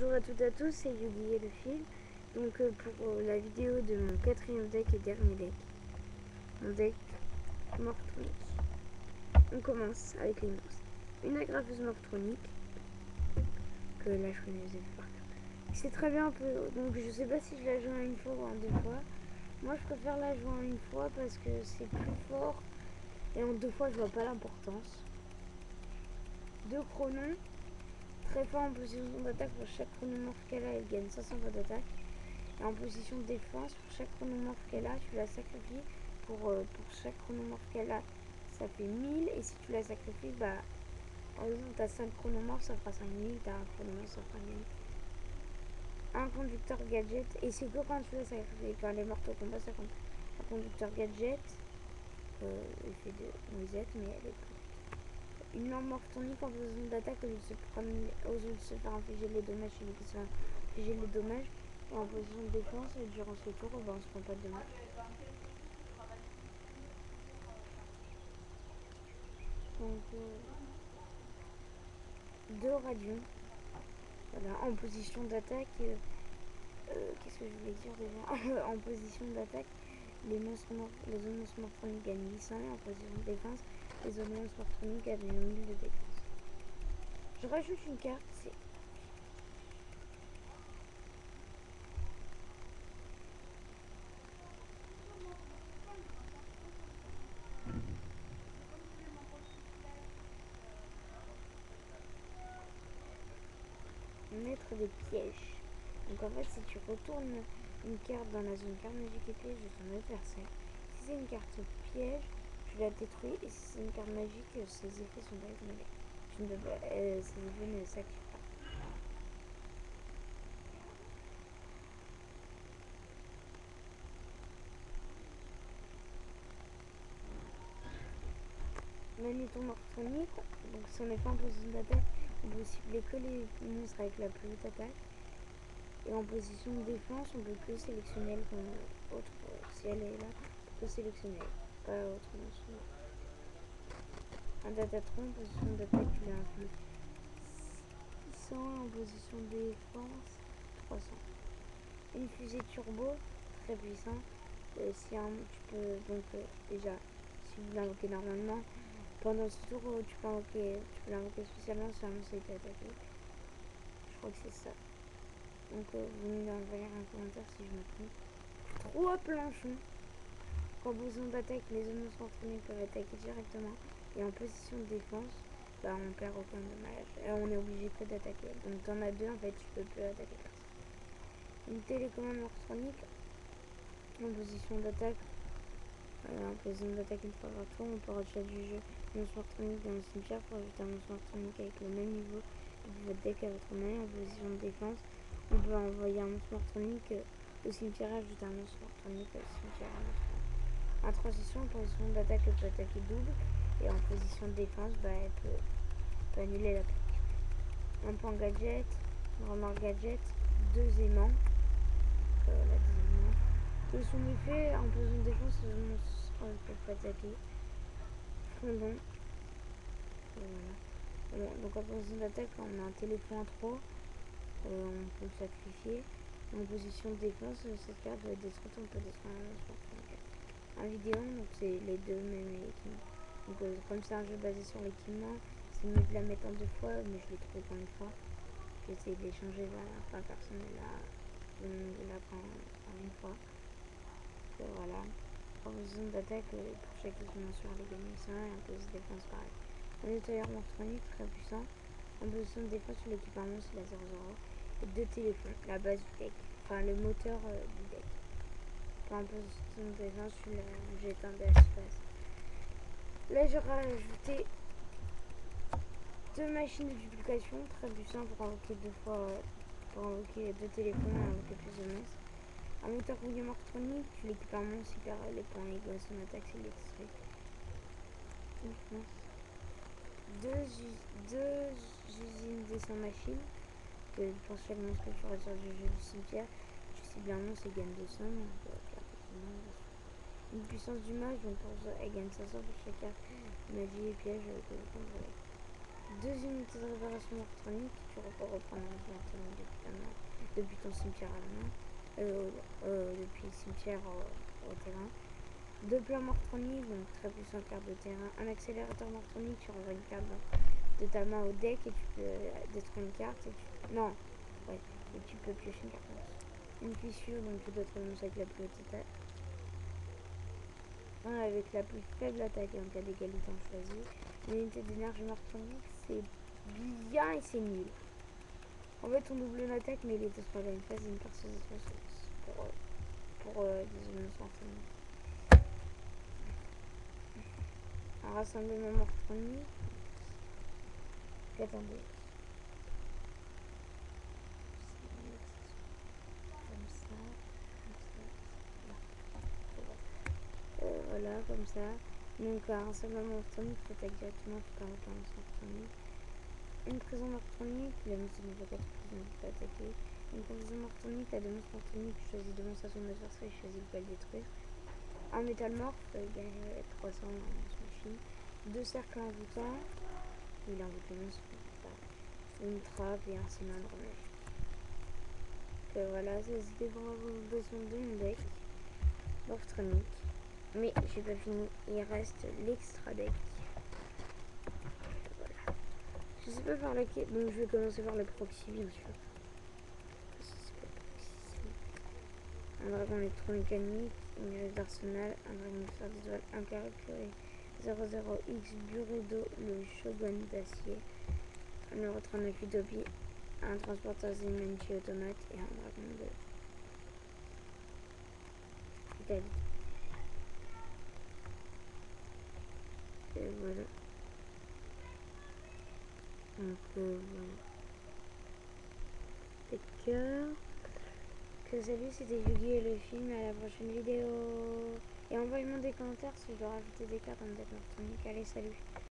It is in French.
Bonjour à toutes et à tous, c'est Yugi et le fil. Donc pour la vidéo de mon quatrième deck et dernier deck, mon deck Morptronic. On commence avec les monstres. Une agrafeuse Morptronic, que là je connais les par cœur. C'est très bien, donc je sais pas si je la joue en une fois ou en deux fois. Moi je préfère la jouer en une fois parce que c'est plus fort et en deux fois je vois pas l'importance. Deux chronos. Très fort en position d'attaque, pour chaque chronomorphe qu'elle a, elle gagne 500 points d'attaque. Et en position de défense, pour chaque chronomorphe qu'elle a, tu la sacrifies. Pour chaque chronomorphe qu'elle a, ça fait 1000. Et si tu la sacrifies, bah, par exemple, tu as 5 chronomorphes, ça fera 5000. Tu as un chronomorphe, ça fera 1000. Un conducteur gadget, et c'est que quand tu la sacrifies. Quand elle est morte au combat, ça compte. Un conducteur gadget, il fait de noisettes, mais elle est plus. Une lampe morphtonique en position d'attaque au lieu de se faire infliger les dommages chez lui qui se fait infliger les dommages. Et en position de défense, et durant ce tour, on se prend pas de dommages. Donc, 2 radions. Voilà, en position d'attaque. Qu'est-ce que je voulais dire déjà? En position d'attaque, les zones morphtoniques gagnent 800. En position de défense, les zones morphtoniques gagnent 1000 de défense. Je rajoute une carte, c'est mettre des pièges. Donc en fait, si tu retournes une carte dans la zone carte magique et piège de ton adversaire, si c'est une carte piège, tu la détruis, et si c'est une carte magique, ses effets sont directement. Tu ne peux pas, ses effets ne s'activent pas. Magnéton morphtonique, donc si on est pas en position d'attaque, on peut cibler que les monstres avec la plus haute attaque. Et en position de défense, on peut que sélectionner elle comme autre. Si elle est là, on peut sélectionner pas autre monstre. Un Datatron en position d'attaque, tu l'as infligé 600, en position de défense 300. Une fusée turbo, très puissant. Tu peux donc déjà, si vous l'invoquez normalement, pendant ce tour, tu peux l'invoquer spécialement si un monstre a été attaqué. Je crois que c'est ça. Donc vous m'envoyez un commentaire si je me trompe. 3 planchons. En position d'attaque, les zones morphtoniques peuvent attaquer directement. Et en position de défense, bah, on perd aucun dommage. Et on est obligé que d'attaquer. Donc t'en as deux, en fait, tu peux plus attaquer personne. Une télécommande morphtonique en position d'attaque. En position d'attaque une fois par tour, on peut retirer du jeu un monstre morphtonique dans le cimetière pour ajouter un monstre morphtonique avec le même niveau de votre deck à votre main. En position de défense, on peut envoyer un monstre morphtonique au cimetière et ajouter un monstre morphtonique au cimetière à notre main. En transition, en position d'attaque, elle peut attaquer double. Et en position de défense, bah, elle peut annuler l'attaque. Un point gadget, une remorque gadget, 2 aimants. La deuxième manche. Et son effet, en position de défense, les monstres ne peuvent pas attaquer. Fondon. Voilà. Donc en position d'attaque, on a un téléphone 3. On peut le sacrifier. En position de défense, cette carte doit être détruite, on peut détruire un monstre. Un vidéo, donc c'est les deux mêmes équipements. Donc comme c'est un jeu basé sur l'équipement, c'est mieux de la mettre en 2 fois, mais je l'ai trouvé qu'en une fois. J'ai essayé de l'échanger, enfin personne ne l'a en une fois. Donc, voilà. En position d'attaque, pour chaque dimension, elle gagne 100, et en position de défense, pareil. Un nettoyeur morphtonique très puissant. En position de défense, sur l'équipement, c'est la 0-0. Et 2 téléphones, la base du deck, enfin le moteur du deck. En position de défense, j'ai éteint de l'espace. Là, j'aurais rajouté 2 machines de duplication, très puissant pour invoquer 2 fois, pour invoquer 2 téléphones et invoquer plus de monstres. Un moteur rouillé morphtonique, tu l'équipes un monstre, il perd les points égaux à son attaque, c'est l'extrait. 2 usines de 100 machines, que pour chaque monstre que tu retires du jeu du cimetière, tu cibles un monstre et gagne 200. Donc, une puissance du mage, donc pour ça, elle gagne 500 pour chaque carte magie et piège que vous contrôlez. 2 unités de réparation mortronique. Tu peux reprendre un mortronique depuis ton cimetière à la main. Depuis le cimetière au terrain. 2 plats mortroniques, donc très puissant carte de terrain. Un accélérateur mortronique, tu renvoies une carte de ta main au deck et tu peux détruire une carte. Non, ouais, et tu peux piocher une carte. Une fissure, donc tu dois trouver un monstre avec la plus haute attaque. Un avec la plus faible attaque et en cas d'égalité on choisit. L'unité d'énergie mortronique, c'est bien et c'est nul. En fait, on double une attaque, mais il est pas la même phase et une carte sur pour des unités mortroniques. Un rassemblement mortronique. Attendez. Voilà, comme ça. Donc, un rassemblement mortronique, tu attaques directement, tu peux arrêter un mortronique. Une prison mortronique, le monstre ne peut pas être prison, tu peux attaquer. Une confusion mortronique, t'as 2 monstres mortroniques, tu choisis 2 monstres à son adversaire et choisis lequel détruire. Un métalmorphe, il gagne 300 en machine. 2 cercles envoûtants, il envoûte le monstre. Une trappe et un cylindre magique. Voilà, ça c'était pour la présentation de mon deck mortronique. Mais j'ai pas fini, il reste l'extra deck. Voilà. Je sais pas par laquelle, donc je vais commencer par le proxy bien sûr. Un dragon électromécanique, une grève d'arsenal, un dragon de fer d'étoile, un carré curé 00X Buredo, le shogun d'acier, un euro 39 Utopie, un transporteur Zenmenchi automate et un dragon de Italie. Et voilà. Donc voilà. D'accord. Que salut, c'était Yugi et le film. À la prochaine vidéo. Et envoyez-moi des commentaires si je dois rajouter des cartes dans le deck mortronique. Allez, salut.